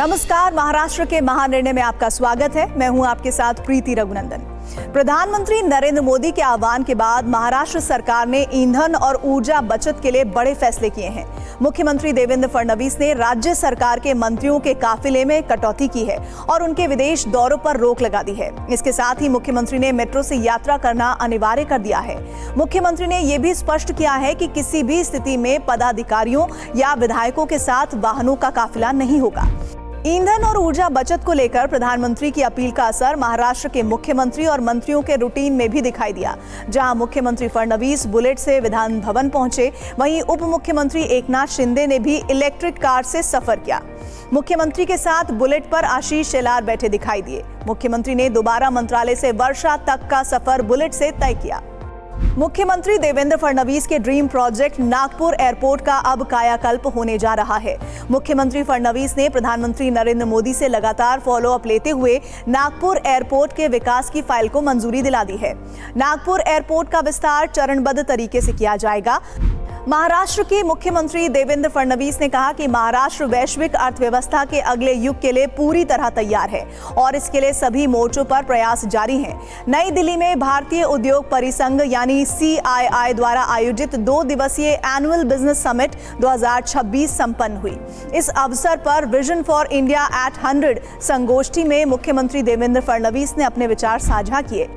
नमस्कार, महाराष्ट्र के महानिर्णय में आपका स्वागत है। मैं हूं आपके साथ प्रीति रघुनंदन। प्रधानमंत्री नरेंद्र मोदी के आह्वान के बाद महाराष्ट्र सरकार ने ईंधन और ऊर्जा बचत के लिए बड़े फैसले किए हैं। मुख्यमंत्री देवेंद्र फडणवीस ने राज्य सरकार के मंत्रियों के काफिले में कटौती की है और उनके विदेश दौरों पर रोक लगा दी है। इसके साथ ही मुख्यमंत्री ने मेट्रो से यात्रा करना अनिवार्य कर दिया है। मुख्यमंत्री ने यह भी स्पष्ट किया है कि किसी भी स्थिति में पदाधिकारियों या विधायकों के साथ वाहनों का काफिला नहीं होगा। ईंधन और ऊर्जा बचत को लेकर प्रधानमंत्री की अपील का असर महाराष्ट्र के मुख्यमंत्री और मंत्रियों के रूटीन में भी दिखाई दिया। जहां मुख्यमंत्री फडणवीस बुलेट से विधान भवन पहुंचे, वहीं उप मुख्यमंत्री एकनाथ शिंदे ने भी इलेक्ट्रिक कार से सफर किया। मुख्यमंत्री के साथ बुलेट पर आशीष शेलार बैठे दिखाई दिए। मुख्यमंत्री ने दोबारा मंत्रालय से वर्षा तक का सफर बुलेट से तय किया। मुख्यमंत्री देवेंद्र फडणवीस के ड्रीम प्रोजेक्ट नागपुर एयरपोर्ट का अब कायाकल्प होने जा रहा है। मुख्यमंत्री फडणवीस ने प्रधानमंत्री नरेंद्र मोदी से लगातार फॉलोअप लेते हुए नागपुर एयरपोर्ट के विकास की फाइल को मंजूरी दिला दी है। नागपुर एयरपोर्ट का विस्तार चरणबद्ध तरीके से किया जाएगा। महाराष्ट्र के मुख्यमंत्री देवेंद्र फडणवीस ने कहा कि महाराष्ट्र वैश्विक अर्थव्यवस्था के अगले युग के लिए पूरी तरह तैयार है और इसके लिए सभी मोर्चों पर प्रयास जारी हैं। नई दिल्ली में भारतीय उद्योग परिसंघ यानी CII द्वारा आयोजित 2 दिवसीय एनुअल बिजनेस समिट 2026 संपन्न हुई। इस अवसर पर विजन फॉर इंडिया एट 100 संगोष्ठी में मुख्यमंत्री देवेंद्र फडणवीस ने अपने विचार साझा किए।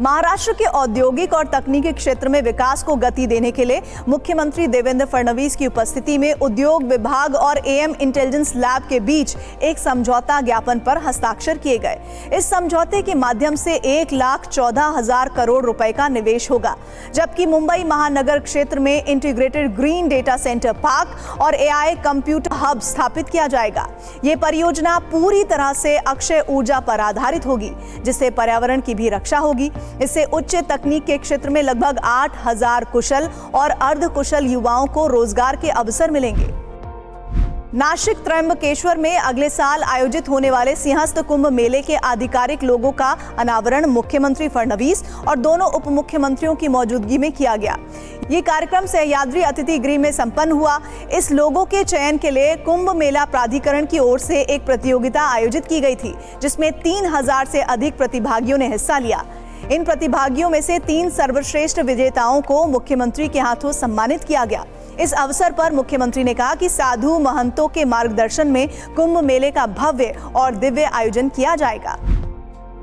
महाराष्ट्र के औद्योगिक और तकनीकी क्षेत्र में विकास को गति देने के लिए मुख्यमंत्री देवेंद्र फडणवीस की उपस्थिति में उद्योग विभाग और AM इंटेलिजेंस लैब के बीच एक समझौता ज्ञापन पर हस्ताक्षर किए गए। इस समझौते के माध्यम से 1,14,000 करोड़ रुपए का निवेश होगा, जबकि मुंबई महानगर क्षेत्र में integrated green data centre park और AI कंप्यूटर हब स्थापित किया जाएगा। ये परियोजना पूरी तरह से अक्षय ऊर्जा पर आधारित होगी, जिससे पर्यावरण की भी रक्षा होगी। इससे उच्च तकनीक के क्षेत्र में लगभग 8,000 कुशल और अर्धकुशल युवाओं को रोजगार के अवसर मिलेंगे। नासिक त्र्यंबकेश्वर में अगले साल आयोजित होने वाले सिंहस्थ कुंभ मेले के आधिकारिक लोगों का अनावरण मुख्यमंत्री फडणवीस और दोनों उप मुख्यमंत्रियों की मौजूदगी में किया गया। ये कार्यक्रम सह्याद्री अतिथि गृह में संपन्न हुआ। इस लोगों के चयन के लिए कुंभ मेला प्राधिकरण की ओर से एक प्रतियोगिता आयोजित की गई थी, जिसमें 3,000 से अधिक प्रतिभागियों ने हिस्सा लिया। इन प्रतिभागियों में से 3 सर्वश्रेष्ठ विजेताओं को मुख्यमंत्री के हाथों सम्मानित किया गया। इस अवसर पर मुख्यमंत्री ने कहा कि साधु महंतों के मार्गदर्शन में कुंभ मेले का भव्य और दिव्य आयोजन किया जाएगा।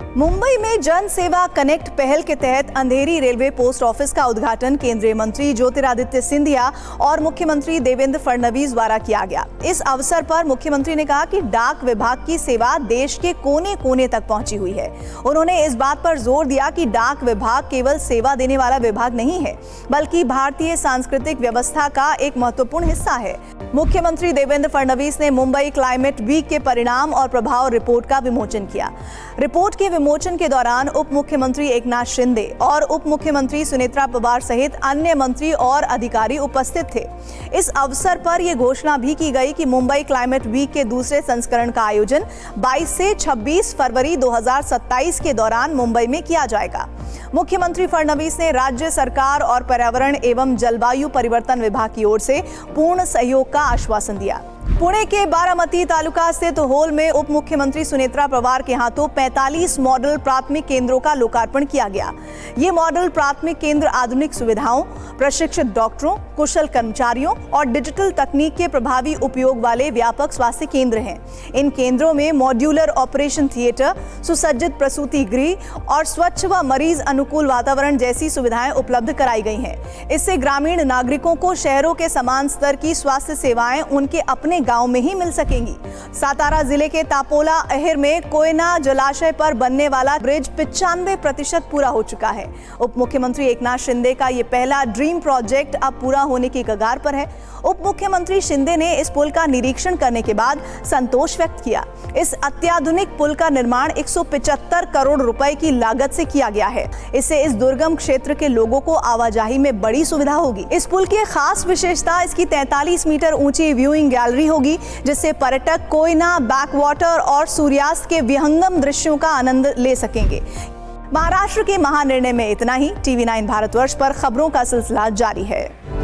मुंबई में जन सेवा कनेक्ट पहल के तहत अंधेरी रेलवे पोस्ट ऑफिस का उद्घाटन केंद्रीय मंत्री ज्योतिरादित्य सिंधिया और मुख्यमंत्री देवेंद्र फडणवीस द्वारा किया गया। इस अवसर पर मुख्यमंत्री ने कहा कि डाक विभाग की सेवा देश के कोने कोने तक पहुंची हुई है। उन्होंने इस बात पर जोर दिया कि डाक विभाग केवल सेवा देने वाला विभाग नहीं है, बल्कि भारतीय सांस्कृतिक व्यवस्था का एक महत्वपूर्ण हिस्सा है। मुख्यमंत्री देवेंद्र फडणवीस ने मुंबई क्लाइमेट वीक के परिणाम और प्रभाव रिपोर्ट का विमोचन किया। रिपोर्ट के विमोचन के दौरान उप मुख्यमंत्री एकनाथ शिंदे और उप मुख्यमंत्री सुनेत्रा पवार सहित अन्य मंत्री और अधिकारी उपस्थित थे। इस अवसर पर यह घोषणा भी की गई कि मुंबई क्लाइमेट वीक के दूसरे संस्करण का आयोजन 22 से 26 फरवरी 2027 के दौरान मुंबई में किया जाएगा। मुख्यमंत्री फडणवीस ने राज्य सरकार और पर्यावरण एवं जलवायु परिवर्तन विभाग की ओर से पूर्ण सहयोग का आश्वासन दिया। पुणे के बारामती तालुका स्थित होल में उप मुख्यमंत्री सुनेत्रा पवार के हाथों 45 मॉडल प्राथमिक केंद्रों का लोकार्पण किया गया। ये मॉडल प्राथमिक केंद्र आधुनिक सुविधाओं, प्रशिक्षित डॉक्टरों, कुशल कर्मचारियों और डिजिटल तकनीक के प्रभावी उपयोग वाले व्यापक स्वास्थ्य केंद्र हैं। इन केंद्रों में मॉड्यूलर ऑपरेशन थिएटर, सुसज्जित प्रसूति गृह और स्वच्छ व मरीज अनुकूल वातावरण जैसी सुविधाएं उपलब्ध कराई गई हैं। इससे ग्रामीण नागरिकों को शहरों के समान स्तर की स्वास्थ्य सेवाएं उनके अपने गांव में ही मिल सकेंगी। सातारा जिले के तापोला अहिर में कोयना जलाशय पर बनने वाला ब्रिज 95% पूरा हो चुका है। उप मुख्यमंत्री एकनाथ शिंदे का ये पहला ड्रीम प्रोजेक्ट अब पूरा होने की कगार पर है। उप मुख्यमंत्री शिंदे ने इस पुल का निरीक्षण करने के बाद संतोष व्यक्त किया। इस अत्याधुनिक पुल का निर्माण 175 करोड़ रुपए की लागत से किया गया है। इससे इस दुर्गम क्षेत्र के लोगों को आवाजाही में बड़ी सुविधा होगी। इस पुल की खास विशेषता इसकी 43 मीटर ऊंची व्यूइंग गैलरी होगी, जिससे पर्यटक कोयना, बैकवाटर और सूर्यास्त के विहंगम दृश्यों का आनंद ले सकेंगे। महाराष्ट्र के महानिर्णय में इतना ही। TV9 भारतवर्ष पर खबरों का सिलसिला जारी है।